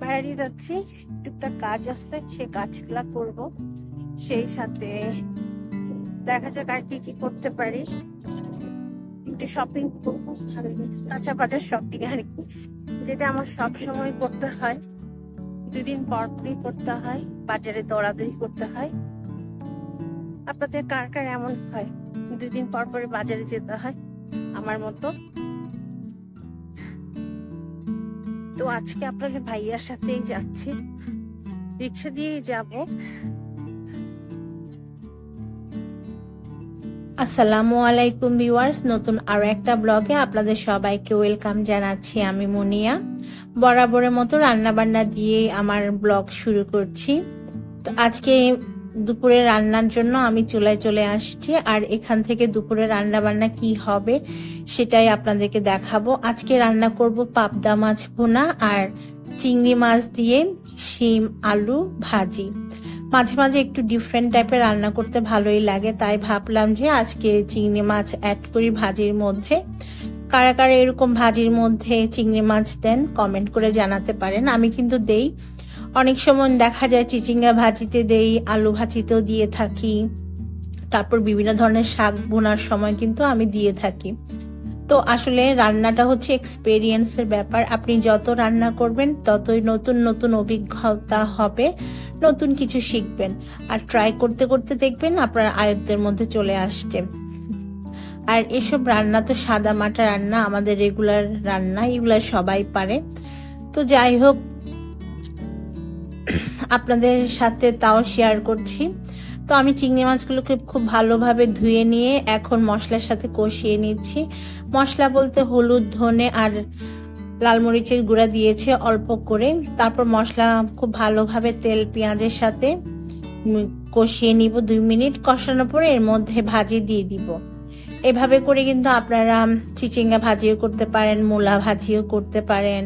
বাইরে যাচ্ছি, টুকটাক কাজ আছে, সে কাজগুলা করব। সেই সাথে দেখা যাক আর কি কি করতে পারি। একটু শপিং করবো, কাঁচা বাজার শপিং আর কি, যেটা আমার সব সময় করতে হয়। 2 দিন পর পরই করতে হয়, বাজারে দৌড়াদৌড়ি করতে হয়। আপনাদের কার কার এমন হয় 2 দিন পর পরে বাজারে যেতে হয় আমার মতো? তো আজকে আপনাদের ভাইয়ার সাথেই যাচ্ছি, রিক্সা দিয়েই যাব। আসসালামু আলাইকুম ভিউয়ার্স, নতুন আরো একটা ব্লগে আপনাদের সবাইকে ওয়েলকাম জানাচ্ছি। আমি মুনিয়া, বরাবরের মতো রান্না বান্না দিয়ে আমার ব্লগ শুরু করছি। তো আজকে দুপুরে রান্নার জন্য আমি চুলায় চলে আসছি, আর এখান থেকে দুপুরে রান্না বান্না কি হবে সেটাই আপনাদেরকে দেখাবো। আজকে রান্না করব পাবদা মাছ ভুনা আর চিংড়ি মাছ দিয়ে শিম আলু ভাজি। মাঝে মাঝে একটু ডিফারেন্ট টাইপের রান্না করতে ভালোই লাগে, তাই ভাবলাম যে আজকে চিংড়ি মাছ অ্যাড করি ভাজির মধ্যে। কারা কারা এরকম ভাজির মধ্যে চিংড়ি মাছ দেন কমেন্ট করে জানাতে পারেন। আমি কিন্তু দেই, অনেক সময় দেখা যায় চিচিঙ্গা ভাজিতে দেই, আলু ভাজিতেও দিয়ে থাকি, তারপর বিভিন্ন ধরনের শাক বোনার সময় কিন্তু আমি দিয়ে থাকি। তো আসলে রান্নাটা হচ্ছে এক্সপেরিয়েন্সের ব্যাপার। আপনি যত রান্না করবেন ততই নতুন নতুন অভিজ্ঞতা হবে, নতুন কিছু শিখবেন, আর ট্রাই করতে করতে দেখবেন আপনার আয়ত্তের মধ্যে চলে আসছে। আর এসব রান্না তো সাদা মাটা রান্না, আমাদের রেগুলার রান্না, এগুলা সবাই পারে। তো যাই হোক, আপনাদের সাথে তাও শেয়ার করছি। তো আমি চিংড়ি মাছগুলোকে খুব ভালোভাবে ধুয়ে নিয়ে এখন মশলার সাথে কষিয়ে নিচ্ছি। মশলা বলতে হলুদ, ধনে আর লাল মরিচের গুঁড়া দিয়েছে অল্প করে। তারপর মশলা খুব ভালোভাবে তেল পেঁয়াজের সাথে কষিয়ে নিব। 2 মিনিট কষানোর পরে এর মধ্যে ভাজি দিয়ে দিব। এভাবে করে কিন্তু আপনারা চিচিঙ্গা ভাজিও করতে পারেন, মূলা ভাজিও করতে পারেন,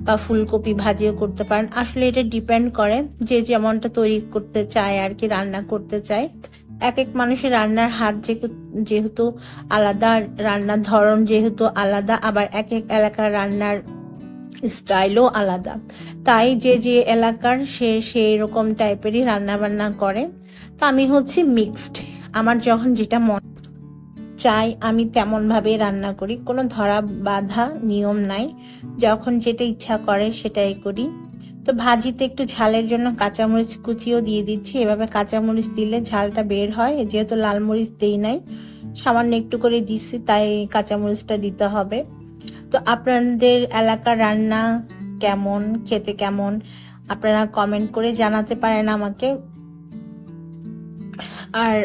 বা ফুলকপি ভাজিও করতে পারেন। আসলে এটা ডিপেন্ড করে যে যেমনটা তৈরি করতে চায় আর কি, রান্না করতে চায়। এক এক মানুষের রান্নার হাত যেহেতু আলাদা, রান্নার ধরন যেহেতু আলাদা, আবার এক এক এলাকার রান্নার স্টাইলও আলাদা, তাই যে যে এলাকার সে সেই রকম টাইপেরই রান্না বান্না করে। তো আমি হচ্ছে মিক্সড, আমার যখন যেটা মন চাই আমি তেমন ভাবে রান্না করি, কোনো ধরা বাঁধা নিয়ম নাই, যখন যেটা ইচ্ছা করে সেটাই করি। তো ভাজিতে একটু ঝালের জন্য কাঁচামরিচ কুচিও দিয়ে দিচ্ছি। এভাবে কাঁচামরিচ দিলে ঝালটা বের হয়, যেহেতু লাল মরিচ দেই নাই, সামান্য একটু করে দিচ্ছি, তাই কাঁচামরিচটা দিতে হবে। তো আপনাদের এলাকার রান্না কেমন, খেতে কেমন, আপনারা কমেন্ট করে জানাতে পারেন আমাকে। আর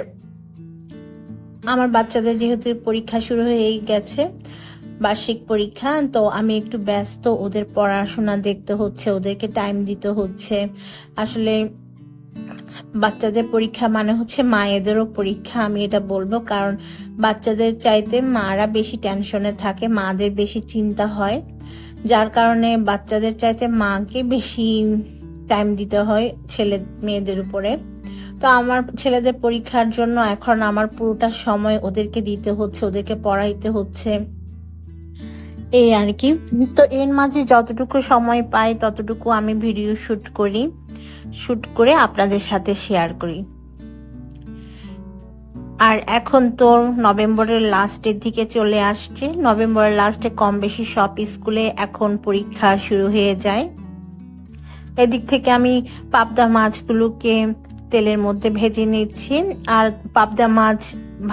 আমার বাচ্চাদের যেহেতু পরীক্ষা শুরু হয়ে গেছে, বার্ষিক পরীক্ষা, তো আমি একটু ব্যস্ত, ওদের পড়াশোনা দেখতে হচ্ছে, ওদেরকে টাইম দিতে হচ্ছে। আসলে বাচ্চাদের পরীক্ষা মানে হচ্ছে মায়েদেরও পরীক্ষা, আমি এটা বলবো, কারণ বাচ্চাদের চাইতে মারা বেশি টেনশনে থাকে, মাদের বেশি চিন্তা হয়, যার কারণে বাচ্চাদের চাইতে মাকে বেশি টাইম দিতে হয় ছেলে মেয়েদের উপরে। তো আমার ছেলেদের পরীক্ষার জন্য এখন আমার পুরোটা সময় ওদেরকে দিতে হচ্ছে, ওদেরকে পড়াইতে হচ্ছে, এই আর কি। তো এর মাঝে যতটুকু সময় পাই ততটুকু আমি ভিডিও শুট করে আপনাদের সাথে শেয়ার করি। আর এখন তো নভেম্বরের লাস্টের দিকে চলে আসছে, নভেম্বরের লাস্টে কম বেশি সব স্কুলে এখন পরীক্ষা শুরু হয়ে যায়। এদিক থেকে আমি পাবদা মাছগুলোকে তেলের মধ্যে ভেজে নিচ্ছি। আর পাবদা মাছ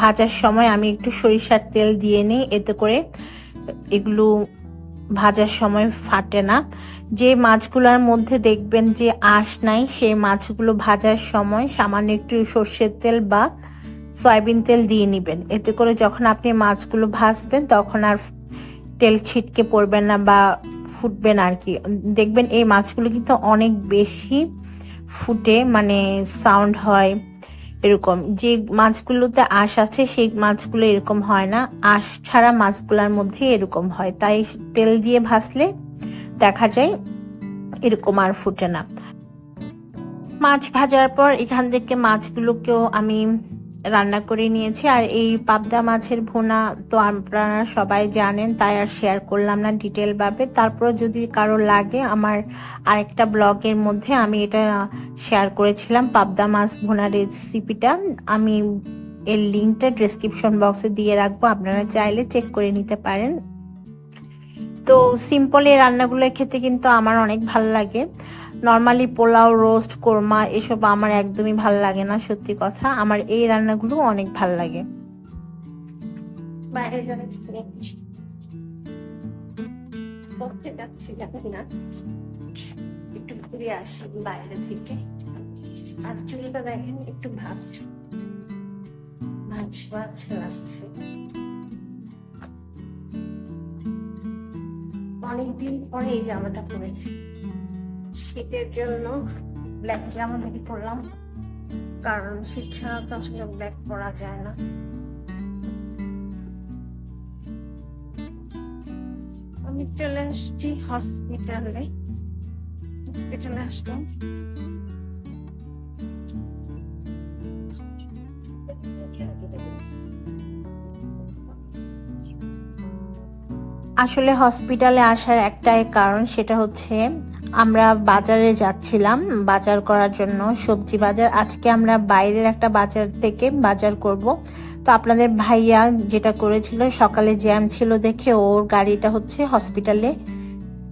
ভাজার সময় আমি একটু সরিষার তেল দিয়ে নিই, এতে করে এগুলো ভাজার সময় ফাটে না। যে মাছগুলোর মধ্যে দেখবেন যে আঁশ নাই, সেই মাছগুলো ভাজার সময় সামান্য একটু সর্ষের তেল বা সয়াবিন তেল দিয়ে নেবেন, এতে করে যখন আপনি মাছগুলো ভাজবেন তখন আর তেল ছিটকে পড়বে না বা ফুটবে না আর কি। দেখবেন এই মাছগুলো কিন্তু অনেক বেশি ফুটে, মানে সাউন্ড হয় এরকম। যে মাছগুলোতে আঁশ আছে সেই মাছগুলো এরকম হয় না, আঁশ ছাড়া মাছগুলোর মধ্যে এরকম হয়, তাই তেল দিয়ে ভাজলে দেখা যায় এরকম আর ফুটে না। মাছ ভাজার পর এখান থেকে মাছগুলোকেও আমি রান্না করে নিয়েছি। আর এই পাবদা মাছের ভুনা তো আপনারা সবাই জানেন, তাই আর শেয়ার করলাম না ডিটেল ভাবে। তারপর যদি কারো লাগে, আমার আরেকটা ব্লগের মধ্যে আমি এটা শেয়ার করেছিলাম পাবদা মাছ ভুনা রেসিপিটা। আমি এর লিঙ্কটা ডেসক্রিপশন বক্সে দিয়ে রাখবো, আপনারা চাইলে চেক করে নিতে পারেন। তো সিম্পল এই রান্নাগুলো খেতে কিন্তু আমার অনেক ভালো লাগে। নর্মালি পোলাও, রোস্ট, কোরমা এসব আমার একদমই ভাল লাগে না, সত্যি কথা। আমার এই রান্নাগুলো অনেক ভাল লাগে। বাইরে যাচ্ছি, জানি না, একটু ঘুরে আসি বাইরে থেকে। আর চুলটা দেখেন একটু ভাজ লাগছে। অনেকদিন পরে এই জামাটা পরেছি, শীতের জন্য ব্ল্যাক জামা থেকে পরলাম, কারণ শীত ছাড়া তো আসলে ব্ল্যাক পরা যায় না। আমি চলে আসছি হসপিটালে আসলাম। আসলে হসপিটালে আসার একটাই কারণ, সেটা হচ্ছে আমরা বাজারে যাচ্ছিলাম বাজার করার জন্য, সবজি বাজার। আজকে আমরা বাইরের একটা বাজার থেকে বাজার করব। তো আপনাদের ভাইয়া যেটা করেছিল, সকালে জ্যাম ছিল দেখে ওর গাড়িটা হচ্ছে হসপিটালে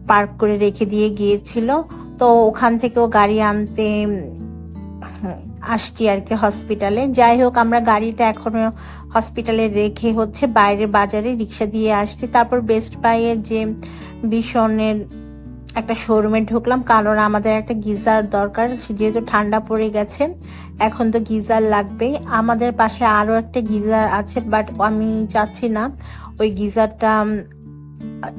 পার্ক করে রেখে দিয়ে গিয়েছিল। তো ওখান থেকে ও গাড়ি আনতে আসছি আর কি হসপিটালে। যাই হোক, আমরা গাড়িটা এখনো হসপিটালে রেখে হচ্ছে বাইরের বাজারে রিক্সা দিয়ে আসছি। তারপর বেস্ট বাইয়ের যে ভীষণের একটা শোরুমে ঢুকলাম, কারণ আমাদের একটা গিজার দরকার, যেহেতু ঠান্ডা পড়ে গেছে এখন তো গিজার লাগবেই। আমাদের পাশে আরো একটা গিজার আছে, বাট আমি চাচ্ছি না ওই গিজারটা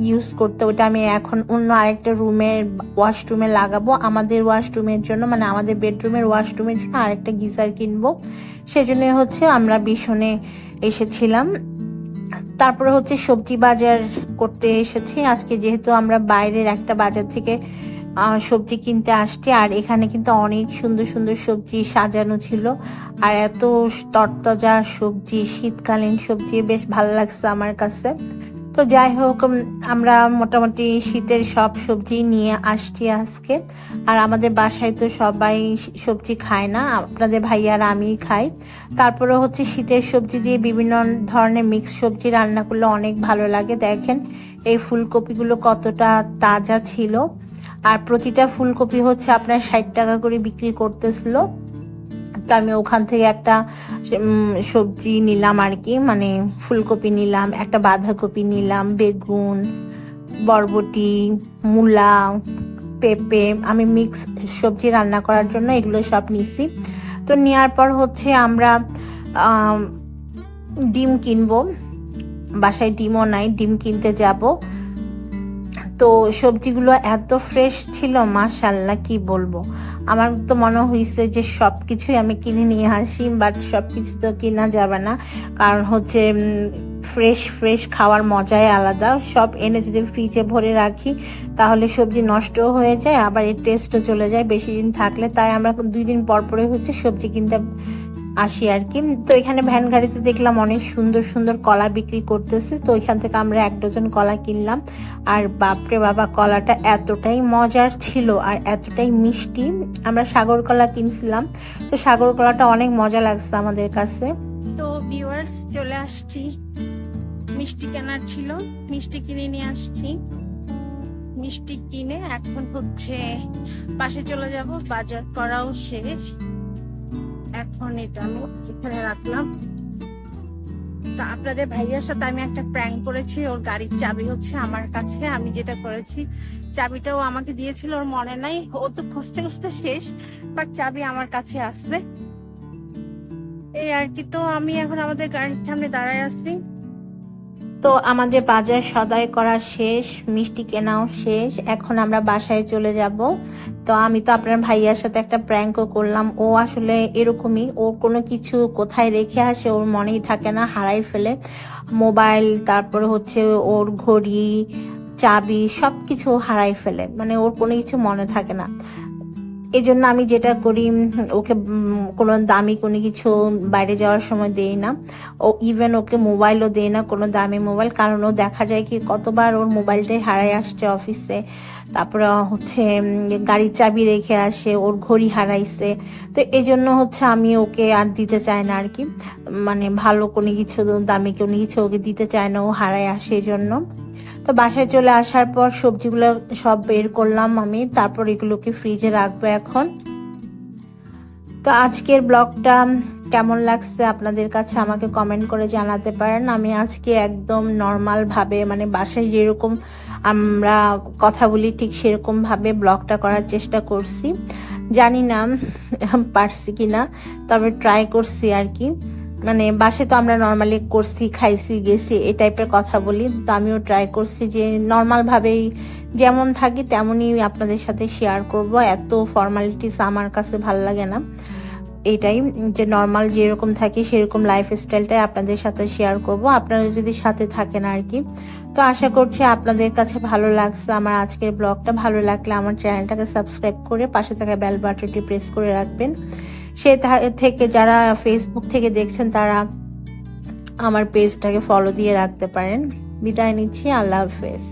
ইউজ করতে। ওটা আমি এখন অন্য আরেকটা রুমের ওয়াশরুমে লাগাবো। আমাদের ওয়াশরুমের জন্য, মানে আমাদের বেডরুমের ওয়াশরুমের জন্য আরেকটা গিজার কিনবো। সেজন্য হচ্ছে আমরা ভীষণে এসেছিলাম। তারপরে হচ্ছে সবজি বাজার করতে এসেছি আজকে, যেহেতু আমরা বাইরের একটা বাজার থেকে সবজি কিনতে আসছি। আর এখানে কিন্তু অনেক সুন্দর সুন্দর সবজি সাজানো ছিল, আর এত তরতাজা সবজি, শীতকালীন সবজি, বেশ ভালো লাগছে আমার কাছে। তো যাই হোক, আমরা মোটামুটি শীতের সব সবজি নিয়ে আসছি আজকে। আর আমাদের বাসায় তো সবাই সবজি খায় না, আপনাদের ভাইয়ার আমি খাই। তারপরে হচ্ছে শীতের সবজি দিয়ে বিভিন্ন ধরনের মিক্স সবজি রান্না করলে অনেক ভালো লাগে। দেখেন এই ফুলকপিগুলো কতটা তাজা ছিল, আর প্রতিটা ফুলকপি হচ্ছে আপনার 60 টাকা করে বিক্রি করতেছিল। তো আমি ওখান থেকে একটা সবজি নিলাম আর কি, মানে ফুলকপি নিলাম, একটা বাঁধাকপি নিলাম, বেগুন, বরবটি, মূলা, পেঁপে। আমি মিক্স সবজি রান্না করার জন্য এগুলো সব নিছি। তো নেওয়ার পর হচ্ছে আমরা ডিম কিনবো, বাসায় ডিমও নাই, ডিম কিনতে যাব। তো সবজিগুলো এত ফ্রেশ ছিল, মাশাআল্লাহ কি বলবো। আমার তো মনে হয়েছে যে সব কিছুই আমি কিনে নিয়ে আসি, বাট সব কিছু তো কিনা যাবে না, কারণ হচ্ছে ফ্রেশ ফ্রেশ খাওয়ার মজাই আলাদা। সব এনে যদি ফ্রিজে ভরে রাখি তাহলে সবজি নষ্টও হয়ে যায়, আবার এর টেস্টও চলে যায় বেশি দিন থাকলে। তাই আমরা 2 দিন পর পরে হচ্ছে সবজি কিনতে আসি আর কি। তো এখানে ভ্যান গাড়িতে দেখলাম অনেক সুন্দর সুন্দর কলা বিক্রি করতেছে, তো এখান থেকে আমরা 1 ডজন কলা কিনলাম। আর বাপরে বাবা, কলাটা এতটাই মজার ছিল আর এতটাই মিষ্টি। আমরা সাগর কলা কিনছিলাম, তো সাগর কলাটা অনেক মজা লাগছে আমাদের কাছে। তো ভিউয়ার্স, চলে আসছি, মিষ্টি কেনার ছিল, মিষ্টি কিনে নিয়ে আসছি। মিষ্টি কিনে এখন হচ্ছে পাশে চলে যাব, বাজার করাও শেষ। এখন এটা আমি এখানে রাখলাম। তো আপনাদের ভাইয়ার সাথে আমি একটা প্র্যাঙ্ক করেছি, ওর গাড়ির চাবি হচ্ছে আমার কাছে। আমি যেটা করেছি, চাবিটাও আমাকে দিয়েছিল, ওর মনে নাই, ও তো খুঁজতে খুঁজতে শেষ, বাট চাবি আমার কাছে আসছে, এই আর কি। তো আমি এখন আমাদের গাড়ির সামনে দাঁড়ায় আছি। তো আমাদের বাজার সদাই করা শেষ, মিষ্টি কেনাও শেষ, এখন আমরা বাসায় চলে যাব। তো আমি তো আপনার ভাইয়ার সাথে একটা প্র্যাঙ্কও করলাম। ও আসলে এরকমই, ও কোনো কিছু কোথায় রেখে আসে ওর মনেই থাকে না, হারাই ফেলে। মোবাইল, তারপরে হচ্ছে ওর ঘড়ি, চাবি, সব কিছু হারাই ফেলে, মানে ওর কোনো কিছু মনে থাকে না। এই জন্য আমি যেটা করি, ওকে কোনো দামি কোনো কিছু বাইরে যাওয়ার সময় দেই না। ও ইভেন ওকে মোবাইলও দেই না, কোনো দামি মোবাইল, কারণ ও দেখা যায় কি কতবার ওর মোবাইলটাই হারাই আসছে অফিসে। তারপরে হচ্ছে গাড়ির চাবি রেখে আসে, ওর ঘড়ি হারাইছে। তো এই জন্য হচ্ছে আমি ওকে আর দিতে চাই না আর কি, মানে ভালো কোনো কিছু দামি কোনো কিছু ওকে দিতে চায় না, ও হারাই আসে এই জন্য। তো বাসায় চলে আসার পর সবজিগুলো সব বের করলাম আমি, তারপর এগুলোকে ফ্রিজে রাখবো এখন। তো আজকের ব্লগটা কেমন লাগছে আপনাদের কাছে আমাকে কমেন্ট করে জানাতে পারেন। আমি আজকে একদম নর্মাল ভাবে, মানে বাসায় যেরকম আমরা কথা বলি ঠিক সেরকম ভাবে ব্লগটা করার চেষ্টা করছি। জানি না পারছি কিনা, তবে ট্রাই করছি আর কি। মানে বাসায় তো আমরা নর্মালি করছি, খাইছি, গেছি, এই টাইপের কথা বলি। তো আমিও ট্রাই করছি যে নর্মালভাবেই যেমন থাকি তেমনই আপনাদের সাথে শেয়ার করব। এত ফর্মালিটিস আমার কাছে ভালো লাগে না, এটাই যে নর্মাল যেরকম থাকি সেরকম লাইফ স্টাইলটাই আপনাদের সাথে শেয়ার করব, আপনারা যদি সাথে থাকেন আর কি। তো আশা করছি আপনাদের কাছে ভালো লাগছে আমার আজকের ব্লগটা। ভালো লাগলে আমার চ্যানেলটাকে সাবস্ক্রাইব করে পাশে থাকা বেল বাটনটি প্রেস করে রাখবেন। সে থেকে যারা ফেসবুক থেকে দেখছেন তারা আমার পেজটাকে ফলো দিয়ে রাখতে পারেন। বিদায় নিচ্ছি, আল্লাহ হাফেজ।